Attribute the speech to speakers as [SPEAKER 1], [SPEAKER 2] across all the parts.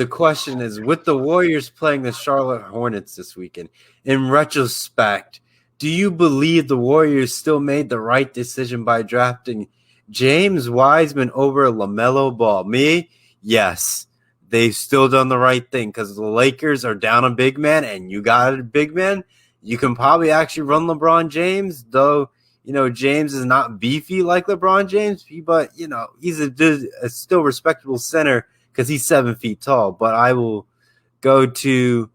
[SPEAKER 1] The question is, with the Warriors playing the Charlotte Hornets this weekend, in retrospect, do you believe the Warriors still made the right decision by drafting James Wiseman over LaMelo Ball? Me? Yes. They've still done the right thing because the Lakers are down a big man, and you got a big man. You can probably actually run LeBron James, though, James is not beefy like LeBron James, but, he's a still respectable center because he's 7 feet tall. But I will go to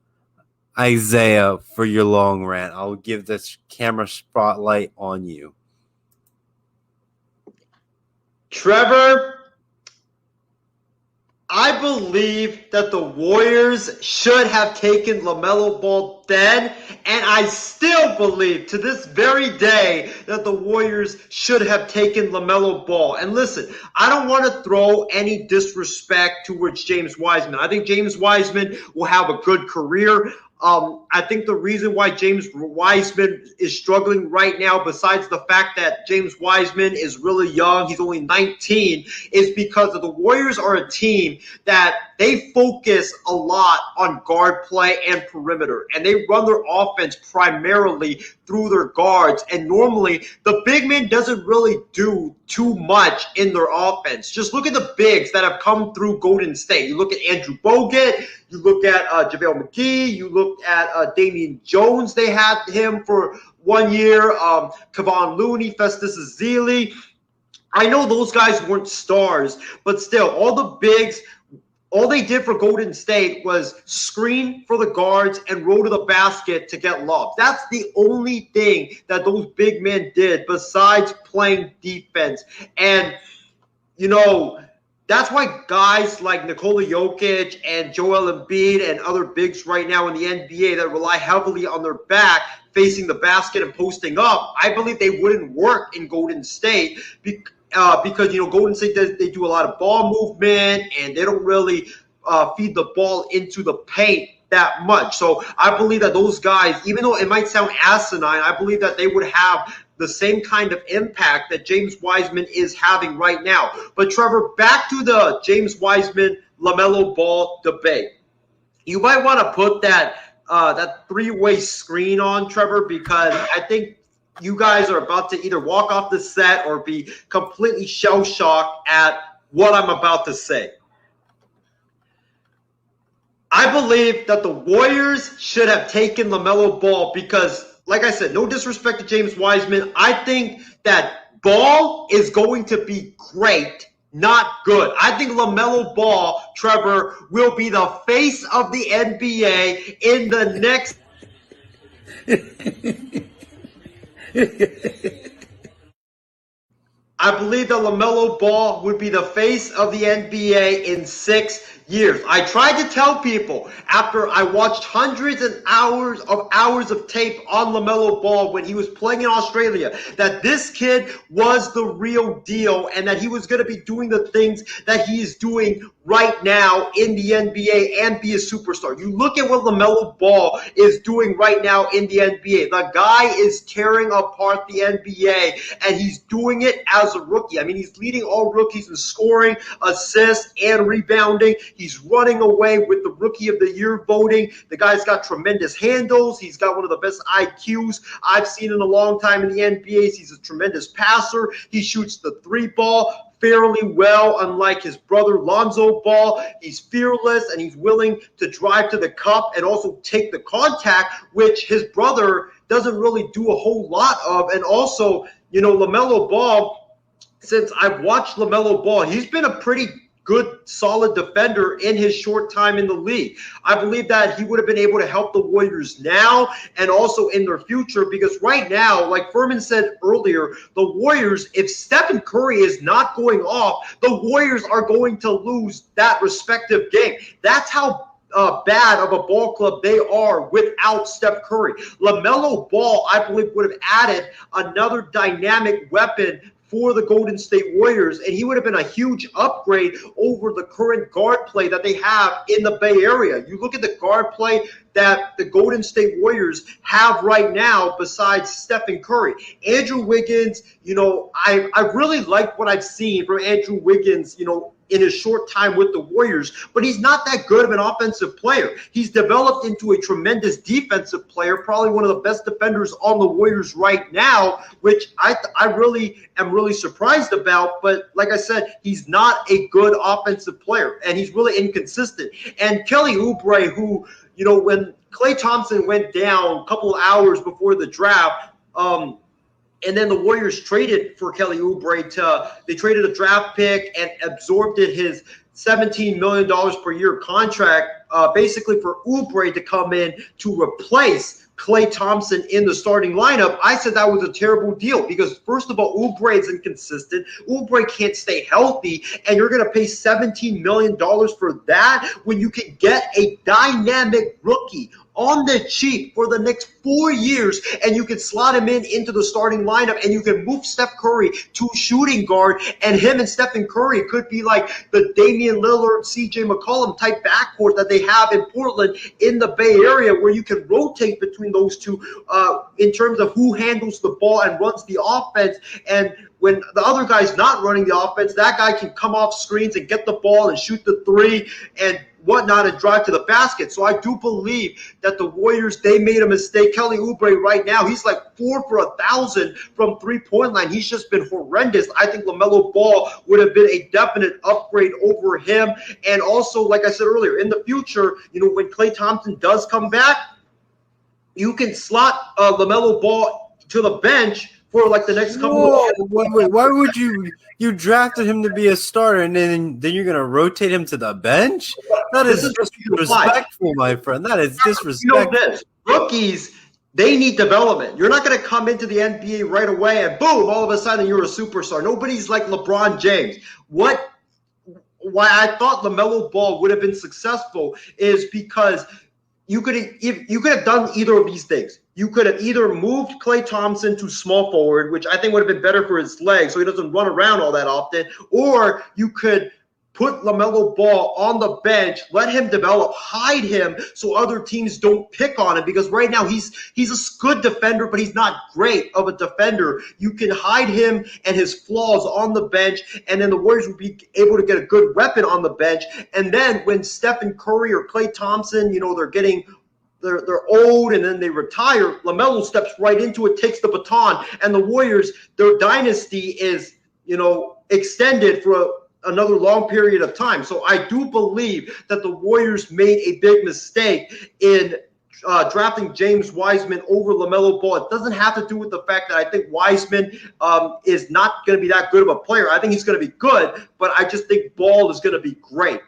[SPEAKER 1] Isaiah for your long rant. I'll give this camera spotlight on you.
[SPEAKER 2] Trevor, I believe that the Warriors should have taken LaMelo Ball then, and I still believe to this very day that the Warriors should have taken LaMelo Ball. And listen, I don't want to throw any disrespect towards James Wiseman. I think James Wiseman will have a good career. I think the reason why James Wiseman is struggling right now, besides the fact that James Wiseman is really young, he's only 19, is because the Warriors are a team that they focus a lot on guard play and perimeter, and they run their offense primarily through their guards. And normally, the big man doesn't really do too much in their offense. Just look at the bigs that have come through Golden State. You look at Andrew Bogut, you look at JaVale McGee, you look at Damian Jones. They had him for 1 year. Kevon Looney, Festus Ezeli. I know those guys weren't stars, but still, all the bigs, all they did for Golden State was screen for the guards and roll to the basket to get lobs. That's the only thing that those big men did besides playing defense. And, that's why guys like Nikola Jokic and Joel Embiid and other bigs right now in the NBA that rely heavily on their back facing the basket and posting up, I believe they wouldn't work in Golden State because Golden State they do a lot of ball movement and they don't really feed the ball into the paint that much. So I believe that those guys, even though it might sound asinine, I believe that they would have the same kind of impact that James Wiseman is having right now. But Trevor, back to the James Wiseman LaMelo Ball debate. You might want to put that three-way screen on, Trevor, because I think you guys are about to either walk off the set or be completely shell-shocked at what I'm about to say. I believe that the Warriors should have taken LaMelo Ball because, like I said, no disrespect to James Wiseman, I think that Ball is going to be great, not good. I think LaMelo Ball, Trevor, will be the face of the NBA in the next I believe that LaMelo Ball would be the face of the NBA in 6 years. I tried to tell people after I watched hundreds of hours of tape on LaMelo Ball when he was playing in Australia that this kid was the real deal and that he was going to be doing the things that he is doing right now in the NBA and be a superstar. You look at what LaMelo Ball is doing right now in the NBA. The guy is tearing apart the NBA, and he's doing it as a rookie. I mean, he's leading all rookies in scoring, assists, and rebounding. He's running away with the Rookie of the Year voting. The guy's got tremendous handles. He's got one of the best IQs I've seen in a long time in the NBA. He's a tremendous passer. He shoots the three ball fairly well, unlike his brother Lonzo Ball. He's fearless, and he's willing to drive to the cup and also take the contact, which his brother doesn't really do a whole lot of. And also, LaMelo Ball, since I've watched LaMelo Ball, he's been a pretty good, solid defender in his short time in the league. I believe that he would have been able to help the Warriors now and also in their future, because right now, like Furman said earlier, the Warriors, if Stephen Curry is not going off, the Warriors are going to lose that respective game. That's how bad of a ball club they are without Steph Curry. LaMelo Ball, I believe, would have added another dynamic weapon for the Golden State Warriors, and he would have been a huge upgrade over the current guard play that they have in the Bay Area. You look at the guard play that the Golden State Warriors have right now besides Stephen Curry. Andrew Wiggins, I really like what I've seen from Andrew Wiggins, in his short time with the Warriors, but he's not that good of an offensive player. He's developed into a tremendous defensive player, probably one of the best defenders on the Warriors right now, which I really am really surprised about. But like I said, he's not a good offensive player, and he's really inconsistent. And Kelly Oubre, who, when Klay Thompson went down a couple of hours before the draft, and then the Warriors traded for Kelly Oubre. They traded a draft pick and absorbed his $17 million per year contract, basically for Oubre to come in to replace Klay Thompson in the starting lineup. I said that was a terrible deal because, first of all, Oubre is inconsistent. Oubre can't stay healthy, and you're going to pay $17 million for that when you can get a dynamic rookie on the cheap for the next 4 years, and you can slot him into the starting lineup, and you can move Steph Curry to shooting guard, and him and Stephen Curry could be like the Damian Lillard, CJ McCollum type backcourt that they have in Portland in the Bay Area, where you can rotate between those two in terms of who handles the ball and runs the offense. And when the other guy's not running the offense, that guy can come off screens and get the ball and shoot the three and whatnot and drive to the basket. So I do believe that the Warriors, they made a mistake. Kelly Oubre right now, he's like 4 for 1,000 from three-point line. He's just been horrendous. I think LaMelo Ball would have been a definite upgrade over him. And also, like I said earlier, in the future, when Klay Thompson does come back, you can slot LaMelo Ball to the bench for like the next couple of
[SPEAKER 1] wait, why would you drafted him to be a starter and then you're going to rotate him to the bench? That is disrespectful, my friend. That is disrespectful.
[SPEAKER 2] Rookies, they need development. You're not going to come into the NBA right away and boom, all of a sudden you're a superstar. Nobody's like LeBron James. Why I thought LaMelo Ball would have been successful is because you could have done either of these things. You could have either moved Klay Thompson to small forward, which I think would have been better for his legs so he doesn't run around all that often, or you could put LaMelo Ball on the bench, let him develop, hide him so other teams don't pick on him, because right now he's a good defender, but he's not great of a defender. You can hide him and his flaws on the bench, and then the Warriors will be able to get a good weapon on the bench. And then when Stephen Curry or Klay Thompson, they're old and then they retire, LaMelo steps right into it, takes the baton, and the Warriors, their dynasty is, extended for another long period of time. So I do believe that the Warriors made a big mistake in drafting James Wiseman over LaMelo Ball. It doesn't have to do with the fact that I think Wiseman is not going to be that good of a player. I think he's going to be good, but I just think Ball is going to be great.